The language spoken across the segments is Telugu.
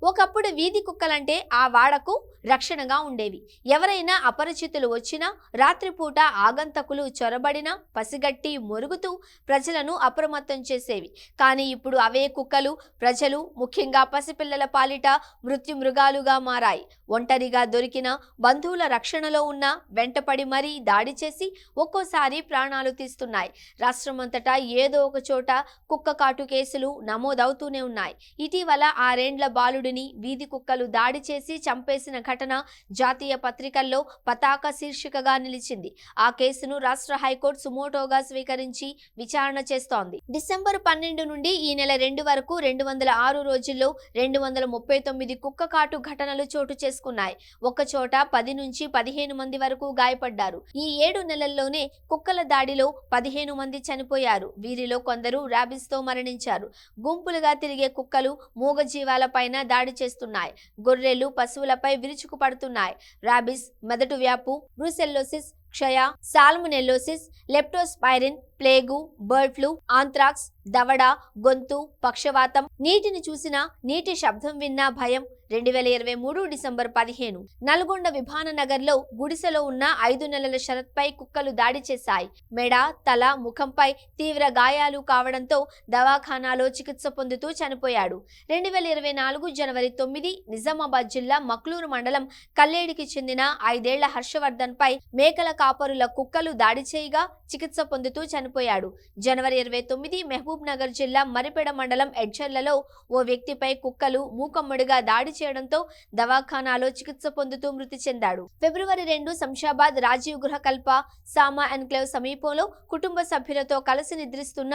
ఒకప్పుడు వీధి కుక్కలంటే ఆ వాడకు రక్షణగా ఉండేవి. ఎవరైనా అపరిచితులు వచ్చినా, రాత్రిపూట ఆగంతకులు చొరబడినా పసిగట్టి మొరుగుతూ ప్రజలను అప్రమత్తం చేసేవి. కానీ ఇప్పుడు అవే కుక్కలు ప్రజలు, ముఖ్యంగా పసిపిల్లల పాలిట మృత్యుమృగాలుగా మారాయి. ఒంటరిగా దొరికిన, బంధువుల రక్షణలో ఉన్న వెంటపడి మరీ దాడి చేసి ఒక్కోసారి ప్రాణాలు తీస్తున్నాయి. రాష్ట్రమంతటా ఏదో ఒక చోట కుక్క కాటు కేసులు నమోదవుతూనే ఉన్నాయి. ఇటీవల 6 ఏండ్ల బాలుడిని వీధి కుక్కలు దాడి చేసి చంపేసిన ఘటన జాతీయ పత్రికల్లో పతాక శీర్షికగా నిలిచింది. ఆ కేసును రాష్ట్ర హైకోర్టు సుమోటోగా స్వీకరించి విచారణ చేస్తోంది. డిసెంబర్ 12 నుండి ఈ నెల 2 వరకు 206 రోజుల్లో 239 కుక్క కాటు ఘటనలు చోటు చేసుకున్నాయి. ఒక్కచోట 10 నుంచి 15 మంది వరకు గాయపడ్డారు. ఈ 7 నెలల్లోనే కుక్కల దాడిలో 15 మంది చనిపోయారు. వీరిలో కొందరు ర్యాబిస్ తో మరణించారు. గుంపులుగా తిరిగే కుక్కలు మూగజీవాలపైన దాడి చేస్తున్నాయి. గొర్రెలు, పశువులపై విరుచుకు పడుతున్నాయి. ర్యాబిస్, మెదడు వ్యాపు, బ్రూసెల్లోసిస్, క్షయ, సాల్మొనెల్లోసిస్, లెప్టోస్పైరిన్, ప్లేగు, బర్డ్ ఫ్లూ, ఆంథ్రాక్స్, దవడ, గొంతు, పక్షవాతం, నీటిని చూసినా, నీటి శబ్దం విన్నా భయం. 2023 డిసెంబర్ 15 నల్గొండ విభాననగర్లో గుడిసెలో ఉన్న 5 నెలల శరత్పై కుక్కలు దాడి చేశాయి. మెడ, తల, ముఖంపై తీవ్ర గాయాలు కావడంతో దవాఖానాలో చికిత్స పొందుతూ చనిపోయాడు. 2024 జనవరి 9 నిజామాబాద్ జిల్లా మక్లూరు మండలం కల్లేడికి చెందిన 5 ఏళ్ల హర్షవర్ధన్ పై మేకల కాపరుల కుక్కలు దాడి చేయగా చికిత్స పొందుతూ చనిపోయాడు. జనవరి 29 మహబూబ్ నగర్ జిల్లా మరిపెడ మండలం ఎడ్జర్లలో ఓ వ్యక్తిపై కుక్కలు మూకమ్మడిగా దాడి చేయడంతో దవాఖానాలో చికిత్స పొందుతూ మృతి చెందాడు. ఫిబ్రవరి 2 శంషాబాద్ రాజీవ్ గృహకల్ప సామా ఎన్క్లేవ్ సమీపంలో కుటుంబ సభ్యులతో కలిసి నిద్రిస్తున్న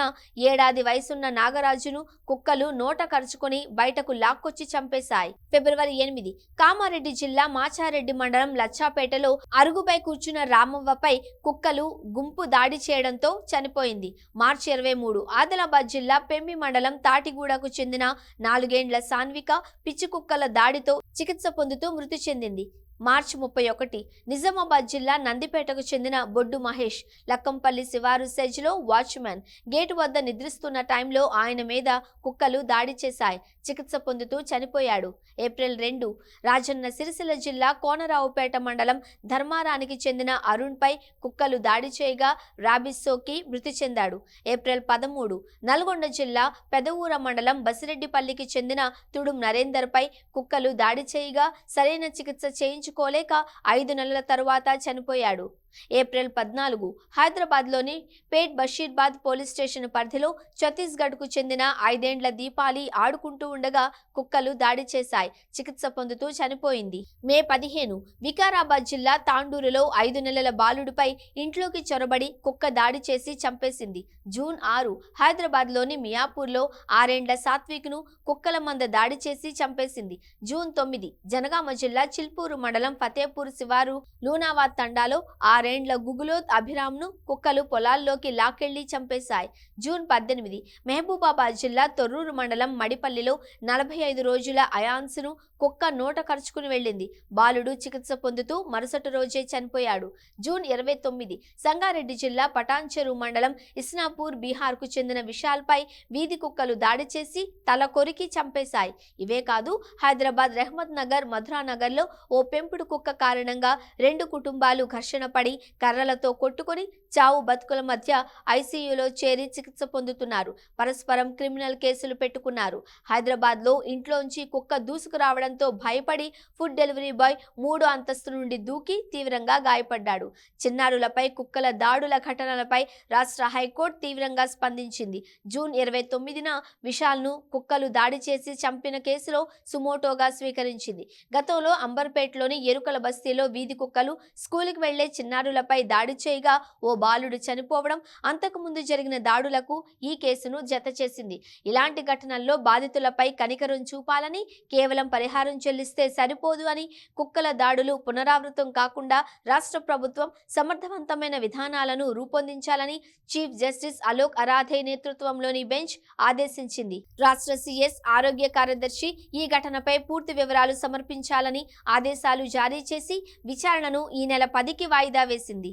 7 ఏడాది వయసున్న నాగరాజును కుక్కలు నోట కరుచుకొని బయటకు లాక్కొచ్చి చంపేశాయి. ఫిబ్రవరి 8 కామారెడ్డి జిల్లా మాచారెడ్డి మండలం లచ్చాపేటలో అరుగుపై కూర్చున్న రామవ్వపై కుక్కలు గుంపు దాడి చేయడంతో చనిపోయింది. మార్చి 23 ఆదిలాబాద్ జిల్లా పెంబి మండలం తాటిగూడకు చెందిన 4 ఏండ్ల సాన్విక పిచ్చి కుక్కల దాడితో చికిత్స పొందుతూ మృతి చెందింది. మార్చి 31 నిజామాబాద్ జిల్లా నందిపేటకు చెందిన బొడ్డు మహేష్ లక్కంపల్లి శివారు సెజ్లో వాచ్మెన్ గేటు వద్ద నిద్రిస్తున్న టైంలో ఆయన మీద కుక్కలు దాడి చేశాయి. చికిత్స పొందుతూ చనిపోయాడు. ఏప్రిల్ 2 రాజన్న సిరిసిల్ల జిల్లా కోనరావుపేట మండలం ధర్మారానికి చెందిన అరుణ్ పై కుక్కలు దాడి చేయగా ర్యాబిస్ సోకి మృతి చెందాడు. ఏప్రిల్ 13 నల్గొండ జిల్లా పెదవూర మండలం బసిరెడ్డిపల్లికి చెందిన తుడుం నరేందర్ పై కుక్కలు దాడి చేయగా సరైన చికిత్స చేయించుకోలేక 5 నెలల తరువాత చనిపోయాడు. ఏప్రిల్ 14 హైదరాబాద్లోని పేట్ బషీర్బాద్ పోలీస్ స్టేషన్ పరిధిలో ఛత్తీస్గఢ్ కు చెందిన 5 ఏండ్ల దీపాలి ఆడుకుంటూ ఉండగా కుక్కలు దాడి చేశాయి. చికిత్స పొందుతూ చనిపోయింది. మే 15 వికారాబాద్ జిల్లా తాండూరులో 5 నెలల బాలుడిపై ఇంట్లోకి చొరబడి కుక్క దాడి చేసి చంపేసింది. జూన్ 6 హైదరాబాద్లోని మియాపూర్లో 6 ఏండ్ల సాత్విక్ను కుక్కల మంద దాడి చేసి చంపేసింది. జూన్ 9 జనగామ జిల్లా చిల్పూరు మండలం ఫతేపూర్ శివారు లూనావాద్ తండాలో 6 ఏండ్ల గుగులోత్ అభిరామ్ను కుక్కలు పొలాల్లోకి లాక్కెళ్లి చంపేశాయి. జూన్ 18 మహబూబాబాద్ జిల్లా తొర్రూరు మండలం మడిపల్లిలో 45 రోజుల అయాన్స్ను కుక్క నోట కరుచుకుని వెళ్ళింది. బాలుడు చికిత్స పొందుతూ మరుసటి రోజే చనిపోయాడు. జూన్ 29 సంగారెడ్డి జిల్లా పటాన్చెరు మండలం ఇస్నాపూర్ బీహార్కు చెందిన విశాల్పై వీధి కుక్కలు దాడి చేసి తల కొరికి చంపేశాయి. ఇవే కాదు హైదరాబాద్ రెహ్మత్ నగర్, మధురానగర్లో ఓ పెంపుడు కుక్క కారణంగా 2 కుటుంబాలు ఘర్షణ పడి కర్రలతో కొట్టుకుని చావు బతుకుల మధ్య ఐసీయూలో చేరి చికిత్స పొందుతున్నారు. పరస్పరం క్రిమినల్ కేసులు పెట్టుకున్నారు. హైదరాబాద్లో ఇంట్లోంచి కుక్క దూసుకురావడంతో భయపడి ఫుడ్ డెలివరీ బాయ్ 3వ అంతస్తు నుండి దూకి తీవ్రంగా గాయపడ్డాడు. చిన్నారులపై కుక్కల దాడుల ఘటనలపై రాష్ట్ర హైకోర్టు తీవ్రంగా స్పందించింది. జూన్ 29న విశాల్ను కుక్కలు దాడి చేసి చంపిన కేసులో సుమోటోగా స్వీకరించింది. గతంలో అంబర్పేటలోని ఎరుకల బస్తీలో వీధి కుక్కలు స్కూలుకి వెళ్లే చిన్నారులపై దాడి చేయగా ఓ బాలుడు చనిపోవడం, అంతకుముందు జరిగిన దాడులకు ఈ కేసును జత చేసింది. ఇలాంటి ఘటనల్లో బాధితులపై కనికరం చూపాలని, కేవలం పరిహారం చెల్లిస్తే సరిపోదు అని, కుక్కల దాడులు పునరావృతం కాకుండా రాష్ట్ర ప్రభుత్వం సమర్థవంతమైన విధానాలను రూపొందించాలని చీఫ్ జస్టిస్ అలోక్ అరాధే నేతృత్వంలోని బెంచ్ ఆదేశించింది. రాష్ట్ర సీఎస్ ఆరోగ్య కార్యదర్శి ఈ ఘటనపై పూర్తి వివరాలు సమర్పించాలని ఆదేశాలు జారీ చేసి విచారణను ఈ నెల 10కి వాయిదా వేసింది.